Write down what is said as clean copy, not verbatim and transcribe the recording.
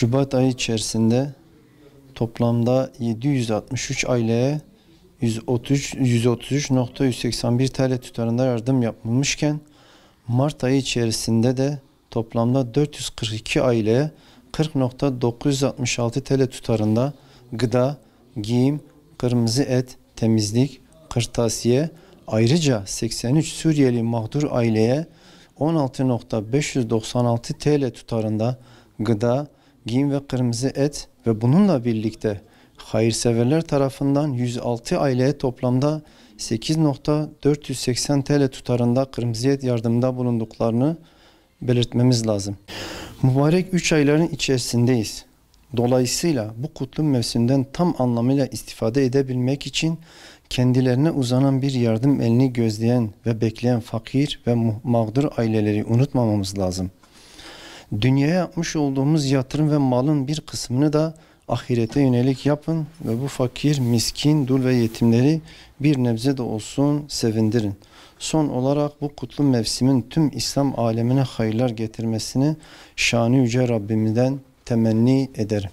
Şubat ayı içerisinde toplamda 763 aileye 133.181 TL tutarında yardım yapılmışken Mart ayı içerisinde de toplamda 442 aileye 40.966 TL tutarında gıda, giyim, kırmızı et, temizlik, kırtasiye, ayrıca 83 Suriyeli mağdur aileye 16.596 TL tutarında gıda, giyim ve kırmızı et ve bununla birlikte hayırseverler tarafından 106 aileye toplamda 8.480 TL tutarında kırmızı et yardımında bulunduklarını belirtmemiz lazım. Mübarek 3 ayların içerisindeyiz. Dolayısıyla bu kutlu mevsimden tam anlamıyla istifade edebilmek için kendilerine uzanan bir yardım elini gözleyen ve bekleyen fakir ve mağdur aileleri unutmamamız lazım. Dünyaya yapmış olduğumuz yatırım ve malın bir kısmını da ahirete yönelik yapın ve bu fakir, miskin, dul ve yetimleri bir nebze de olsun sevindirin. Son olarak bu kutlu mevsimin tüm İslam alemine hayırlar getirmesini şanı yüce Rabbimden temenni ederim.